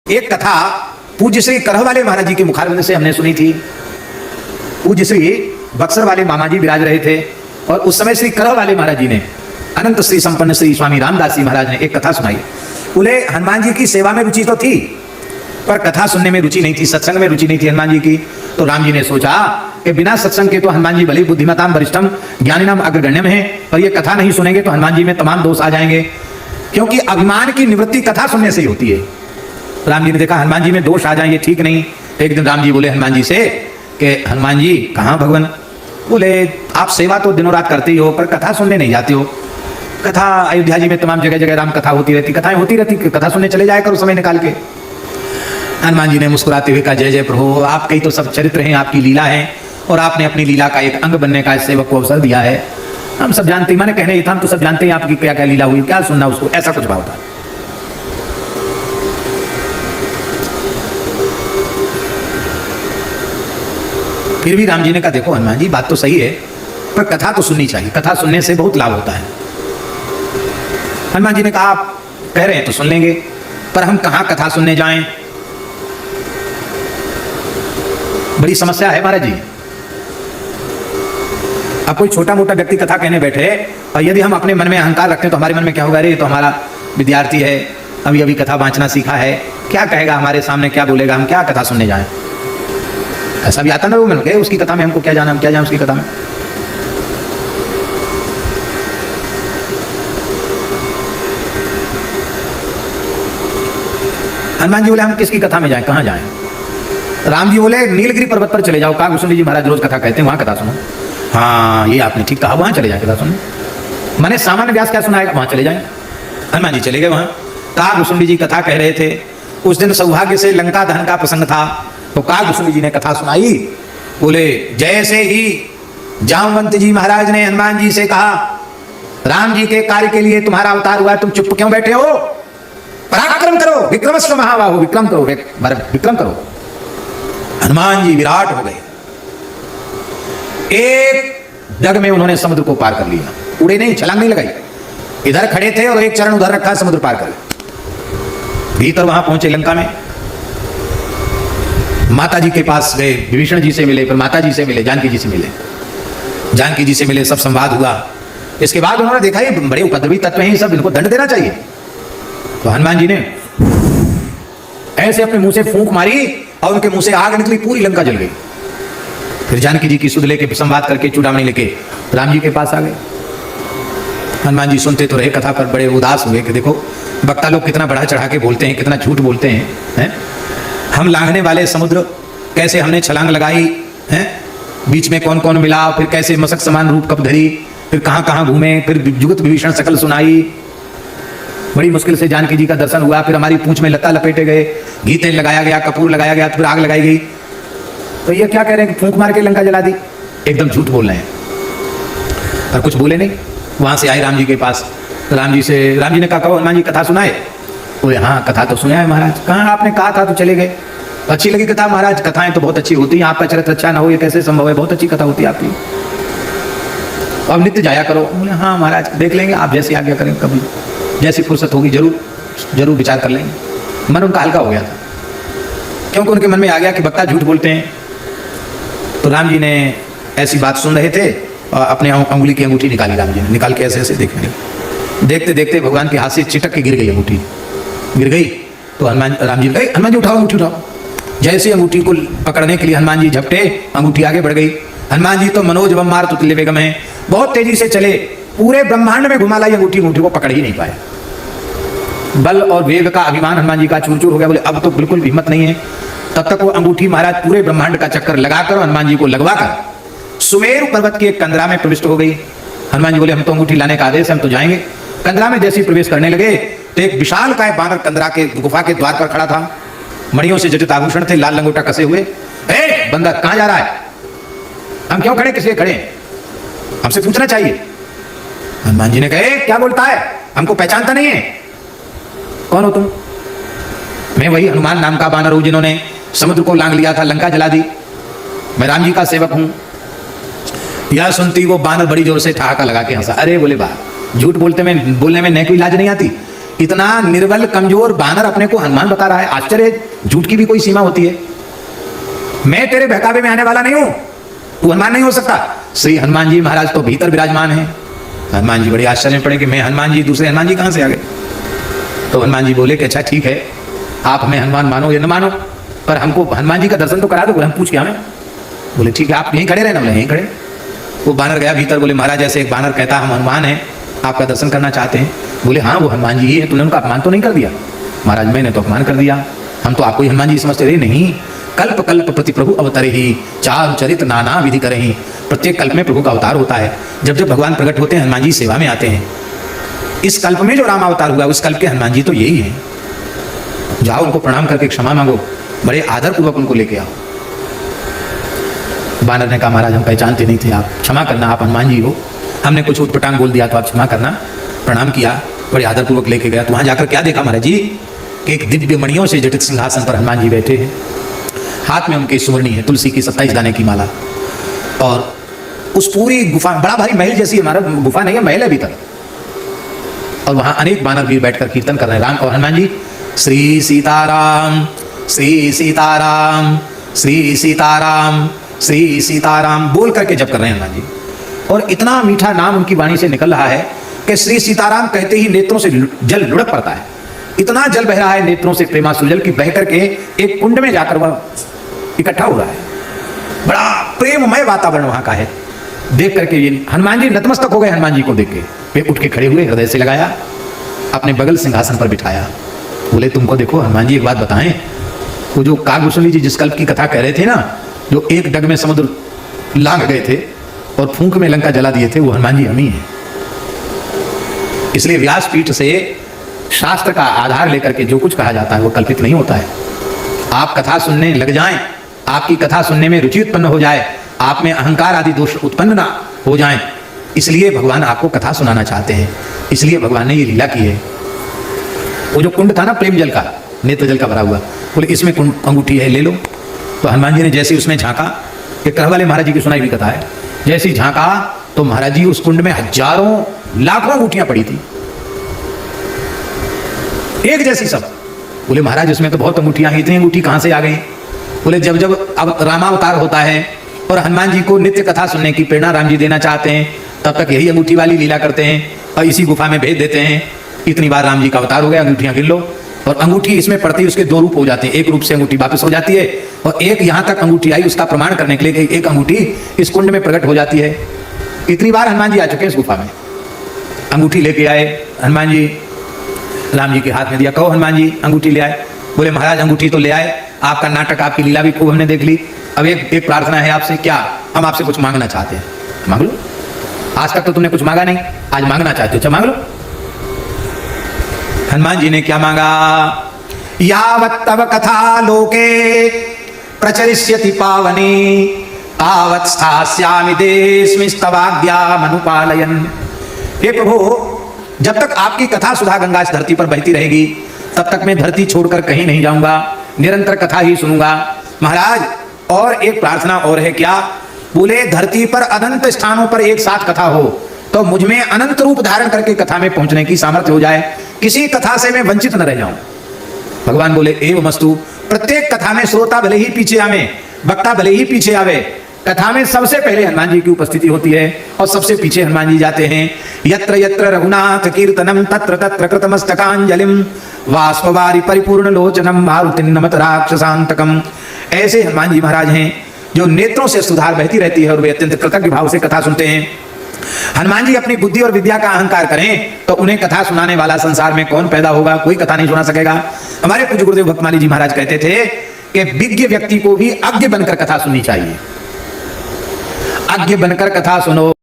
एक कथा पूज्य श्री करह वाले महाराज जी के मुखारविंद से हमने सुनी थी। पूज्य श्री बक्सर वाले मामा जी विराज रहे थे और उस समय श्री करह वाले महाराज जी ने अनंत श्री संपन्न श्री स्वामी रामदास जी महाराज ने एक कथा सुनाई। बोले हनुमान जी की सेवा में रुचि तो थी पर कथा सुनने में रुचि नहीं थी, सत्संग में रुचि नहीं थी हनुमान जी की। तो राम जी ने सोचा कि बिना सत्संग के तो हनुमान जी भले बुद्धिमताम वरिष्ठम ज्ञानिनाम अग्रगण्यम है, पर ये कथा नहीं सुनेंगे तो हनुमान जी में तमाम दोष आ जाएंगे, क्योंकि अभिमान की निवृत्ति कथा सुनने से ही होती है। राम जी ने देखा हनुमान जी में दोष आ जाएंगे, ठीक नहीं। एक दिन राम जी बोले हनुमान जी से कि हनुमान जी कहाँ भगवान? बोले आप सेवा तो दिनों रात करते ही हो पर कथा सुनने नहीं जाते हो। कथा अयोध्या जी में तमाम जगह जगह राम कथा होती रहती, कथाएं होती रहती, कथा सुनने चले जाया करो समय निकाल के। हनुमान जी ने मुस्कुराते हुए कहा जय जय प्रभु, आपके तो सब चरित्र हैं, आपकी लीला है और आपने अपनी लीला का एक अंग बनने का इस सेवक को अवसर दिया है। हम सब जानते हैं, मैंने कहने ही था, हम तो सब जानते हैं आपकी क्या क्या लीला हुई, क्या सुनना उसको, ऐसा कुछ भाव था। फिर भी राम जी ने कहा देखो हनुमान जी बात तो सही है पर कथा तो सुननी चाहिए, कथा सुनने से बहुत लाभ होता है। हनुमान जी ने कहा आप कह रहे हैं तो सुन लेंगे पर हम कहां कथा सुनने जाएं? बड़ी समस्या है महाराज जी। अब कोई छोटा मोटा व्यक्ति कथा कहने बैठे और यदि हम अपने मन में अहंकार रखते हैं तो हमारे मन में क्या होगा, अरे ये तो हमारा विद्यार्थी है, अभी अभी कथा बांचना सीखा है, क्या कहेगा हमारे सामने, क्या बोलेगा, हम क्या कथा सुनने जाएं? ऐसा भी आता ना वो मन के उसकी कथा में हमको क्या जाना, हम क्या जाएं उसकी कथा में। हनुमान जी बोले हम किसकी कथा में जाएं, कहां जाएं? राम जी बोले नीलगिरी पर्वत पर चले जाओ, कागभूषण जी महाराज रोज कथा कहते हैं, वहां कथा सुनो। हाँ ये आपने ठीक कहा, वहां चले जाए कथा सुनो। मैंने सामान्य व्यास क्या सुनाएगा, वहां चले जाए। हनुमान जी चले गए वहां, कागभूषण जी कथा कह रहे थे। उस दिन सौभाग्य से लंका दहन का प्रसंग था तो कागभूषण जी ने कथा सुनाई। बोले जैसे ही जामवंत जी महाराज ने हनुमान जी से कहा राम जी के कार्य के लिए तुम्हारा अवतार हुआ है, तुम चुप क्यों बैठे हो, पराक्रम करो, विक्रमस्व महाबाहु, विक्रम करो, विक्रम करो। हनुमान जी विराट हो गए, एक डग में उन्होंने समुद्र को पार कर लिया, उड़े नहीं, छलांग नहीं लगाई, इधर खड़े थे और एक चरण उधर रखा, समुद्र पार कर गए। भीतर वहां पहुंचे लंका में, माता जी के पास गए, विभीषण जी से मिले, फिर माता जी से मिले, जानकी जी से मिले, जानकी जी से मिले, सब संवाद हुआ। इसके बाद उन्होंने देखा ये बड़े उपद्रवी तत्व हैं, सब इनको दंड देना चाहिए। तो हनुमान जी ने ऐसे अपने मुंह से फूंक मारी और उनके मुंह से आग निकली, पूरी लंका जल गई। फिर जानकी जी की सुध लेके संवाद करके चूड़ामणि लेके राम जी के पास आ गए। हनुमान जी सुनते तो रहे कथा पर बड़े उदास हुए कि देखो वक्ता लोग कितना बढ़ा चढ़ा के बोलते हैं, कितना झूठ बोलते हैं। हम लांघने वाले समुद्र, कैसे हमने छलांग लगाई हैं, बीच में कौन कौन मिला, फिर कैसे मशक समान रूप कब धरी, फिर कहां कहां घूमे, फिर जुगत विभीषण सकल सुनाई। बड़ी मुश्किल से जानकी जी का दर्शन हुआ, फिर हमारी पूंछ में लत्ता लपेटे गए, घी तेल लगाया गया, कपूर लगाया गया, फिर आग लगाई गई। तो ये क्या कह रहे हैं कि फूंक मार के लंका जला दी, एकदम झूठ बोल रहे हैं। और कुछ बोले नहीं। वहां से आए राम जी के पास, राम जी ने कहा हनुमान जी कथा सुनाए? बोले हाँ कथा तो सुना है महाराज। कहाँ आपने कहा था तो चले गए, अच्छी लगी कथा महाराज, कथाएं तो बहुत अच्छी होती हैं, आपका चरित्र अच्छा ना हो ये कैसे संभव है, बहुत अच्छी कथा होती है आपकी, अब नित्य जाया करो। बोले हाँ महाराज देख लेंगे, आप जैसी आज्ञा करें, कभी जैसी फुर्सत होगी जरूर विचार कर लेंगे। मन उनका हल्का हो गया था, क्योंकि उनके मन में आ गया कि वक्ता झूठ बोलते हैं। तो राम जी ने ऐसी बात सुन रहे थे और अपने अंगुली की अंगूठी निकाली, राम जी ने निकाल के ऐसे ऐसे देखने, देखते देखते भगवान के हाथ से चिटक के गिर गई अंगूठी, गिर गई। तो राम जी कहे हनुमान जी उठाओ अंगूठी उठाओ। जैसे अंगूठी को पकड़ने के लिए हनुमान जी झपटे, अंगूठी आगे बढ़ गई। हनुमान जी तो मनोज बम मार तुल्य वेगम है, बहुत तेजी से चले, पूरे ब्रह्मांड में घुमा लाई अंगूठी को पकड़ ही नहीं पाए। बल और वेग का अभिमान हनुमान जी का चूर चूर हो गया। बोले अब तो बिल्कुल हिम्मत नहीं है। तब तक वो अंगूठी महाराज पूरे ब्रह्मांड का चक्कर लगाकर हनुमान जी को लगवाकर सुमेरु पर्वत की एक कंदरा में प्रविष्ट हो गई। हनुमान जी बोले हम तो अंगूठी लाने का आदेश है, हम तो जाएंगे। कंदरा में जैसे प्रवेश करने लगे तो एक विशाल काय बानर कंदरा के गुफा के द्वार पर खड़ा था, मणियों से जटित आभूषण थे, लाल लंगोटा कसे हुए। ए बंदा कहां जा रहा है, हम क्यों खड़े, किसलिए खड़े, हमसे पूछना चाहिए। हनुमान जी ने कहे क्या बोलता है, हमको पहचानता नहीं है, कौन हो तुम? मैं वही हनुमान नाम का बानर हूं जिन्होंने समुद्र को लांघ लिया था, लंका जला दी, मैं राम जी का सेवक हूं। यह सुनती वो बानर बड़ी जोर से ठहाका लगा के हंसा। अरे बोले बा झूठ बोलने में नहीं कोई लाज नहीं आती, इतना निर्बल कमजोर बानर अपने को हनुमान बता रहा है। आश्चर्य, झूठ की भी कोई सीमा होती है। मैं तेरे बहकावे में आने वाला नहीं हूं, तू हनुमान नहीं हो सकता। श्री हनुमान जी महाराज तो भीतर विराजमान है। हनुमान जी बड़े आश्चर्य में पड़े कि मैं हनुमान जी, दूसरे हनुमान जी कहां से आ गए। तो हनुमान जी बोले कि अच्छा ठीक है, आप हमें हनुमान मानो या न मानो, पर हमको हनुमान जी का दर्शन तो करा दो। बोले हम पूछ के आवे। बोले ठीक है, आप यहीं खड़े रहे ना। बोले यहीं खड़े। वो बानर गया भीतर। बोले महाराज ऐसे एक बानर कहता हम हनुमान हैं, आपका दर्शन करना चाहते हैं। बोले हाँ वो हनुमान जी ही है, तूने उनका अपमान तो नहीं कर दिया। महाराज मैंने तो अपमान कर दिया, हम तो आपको ही हनुमान जी समझते रहे। नहीं, कल्प कल्प प्रति प्रभु अवतरे ही, चारु चरित नाना विधि करे ही। प्रत्येक कल्प में प्रभु का अवतार होता है। जब जब भगवान प्रकट होते हैं हनुमान जी सेवा में आते हैं। इस कल्प में जो राम अवतार हुआ उस कल्प के हनुमान जी तो यही है। जाओ उनको प्रणाम करके क्षमा मांगो, बड़े आदर पूर्वक उनको लेके आओ। बानर ने कहा महाराज हम पहचानते नहीं थे, आप क्षमा करना, आप हनुमान जी हो, हमने कुछ उटपटांग बोल दिया तो आप क्षमा करना। प्रणाम किया, बड़े आदर पूर्वक लेके गया। तो वहां जाकर क्या देखा महाराज जी, एक दिव्य मणियों से जटित सिंहासन पर हनुमान जी बैठे हैं। हाथ में उनके सुवर्णी है, तुलसी की 27 दाने की माला। और उस पूरी गुफा, बड़ा भारी महल जैसी हमारा गुफा नहीं है, महल है भीतर। और वहां अनेक बानर वीर बैठकर कीर्तन कर रहे हैं। राम और हनुमान जी श्री सीताराम श्री सीताराम श्री सीताराम श्री सीताराम बोल करके जप कर रहे हैं हनुमान जी। और इतना मीठा नाम उनकी वाणी से निकल रहा है कि श्री सीताराम कहते ही नेत्रों से जल लुढ़क पड़ता है। इतना जल बह रहा है नेत्रों से प्रेमासुर जल की, बह करके एक कुंड में जाकर वह इकट्ठा हो रहा है। बड़ा प्रेममय वातावरण वहां का है। देख करके ये हनुमान जी नतमस्तक हो गए। हनुमान जी को देख के वे उठ के खड़े हुए, हृदय से लगाया, अपने बगल सिंहासन पर बिठाया। बोले तुमको देखो हनुमान जी एक बात बताएं, वो जो काकभूषणी जी जिस कल्प की कथा कह रहे थे ना, जो एक डग में समुद्र लांघ गए थे और फूंक में लंका जला दिए थे, वो हनुमान जी हम ही हैं। इसलिए व्यासपीठ से शास्त्र का आधार लेकर के जो कुछ कहा जाता है वो कल्पित नहीं होता है। आप कथा सुनने लग जाएं, आपकी कथा सुनने में रुचि उत्पन्न हो जाए, आप में अहंकार आदि दोष उत्पन्न ना हो जाएं, इसलिए भगवान आपको कथा सुनाना चाहते हैं। इसलिए भगवान ने ये लीला की है। वो जो कुंड था ना प्रेम जल का, नेत्र जल का भरा हुआ, बोले इसमें अंगूठी है, ले लो। तो हनुमान जी ने जैसे उसमें झांका, एक वाले महाराज जी की सुनाई हुई कथा है, जैसे झांका तो महाराज जी उस कुंड में हजारों लाखों अंगूठियां पड़ी थी, एक जैसी सब। बोले महाराज उसमें तो बहुत अंगूठियां हैं, इतनी अंगूठी कहां से आ गई। बोले जब जब अब रामावतार होता है और हनुमान जी को नित्य कथा सुनने की प्रेरणा राम जी देना चाहते हैं, तब तक यही अंगूठी वाली लीला करते हैं और इसी गुफा में भेज देते हैं। इतनी बार राम जी का अवतार हो गया, अंगूठियां गिन लो। और अंगूठी इसमें पड़ती है, उसके दो रूप हो जाते हैं। एक रूप से अंगूठी वापस हो जाती है और एक यहां तक अंगूठी आई उसका प्रमाण करने के लिए एक अंगूठी इस कुंड में प्रकट हो जाती है। इतनी बार हनुमान जी आ चुके हैं इस गुफा में। अंगूठी लेके आए हनुमान जी, राम जी के हाथ में दिया, कहो हनुमान जी अंगूठी ले आए। बोले महाराज अंगूठी तो ले आए, आपका नाटक आपकी लीला भी खूब हमने देख ली। अब एक प्रार्थना है आपसे। क्या? हम आपसे कुछ मांगना चाहते हैं। मांग लो, आज तक तो तुमने कुछ मांगा नहीं, आज मांगना चाहते हो, अच्छा मांग लो। हनुमान जी ने क्या मांगा? यावत् तव कथा लोके प्रचरिष्यति पावनी तावत् स्थास्यामि देशमिस्तवाज्ञामनुपालयन्। हे प्रभु, जब तक आपकी कथा सुधा गंगा इस धरती पर बहती रहेगी तब तक मैं धरती छोड़कर कहीं नहीं जाऊंगा, निरंतर कथा ही सुनूंगा। महाराज और एक प्रार्थना और है। क्या? बोले धरती पर अनंत स्थानों पर एक साथ कथा हो तो मुझ में अनंत रूप धारण करके कथा में पहुंचने की सामर्थ्य हो जाए, किसी कथा से मैं वंचित न रह जाऊं। भगवान बोले एवमस्तु। प्रत्येक कथा में श्रोता भले ही पीछे आवे, वक्ता भले ही पीछे आवे, कथा में सबसे पहले हनुमान जी की उपस्थिति होती है और सबसे पीछे हनुमान जी जाते हैं। यत्र यत्र रघुनाथ कीर्तनम तत्र तत्र कृतमस्तकांजलिम वाष्पवारि परिपूर्ण लोचनम मारुतिं नमत राक्षसांतकम। ऐसे हनुमान जी महाराज हैं जो नेत्रों से सुधार बहती रहती है और वे अत्यंत कृतज्ञ भाव से कथा सुनते हैं। हनुमान जी अपनी बुद्धि और विद्या का अहंकार करें तो उन्हें कथा सुनाने वाला संसार में कौन पैदा होगा? कोई कथा नहीं सुना सकेगा। हमारे पूज्य गुरुदेव भक्तमाली जी महाराज कहते थे कि विज्ञ व्यक्ति को भी अज्ञ बनकर कथा सुननी चाहिए। अज्ञ बनकर कथा सुनो।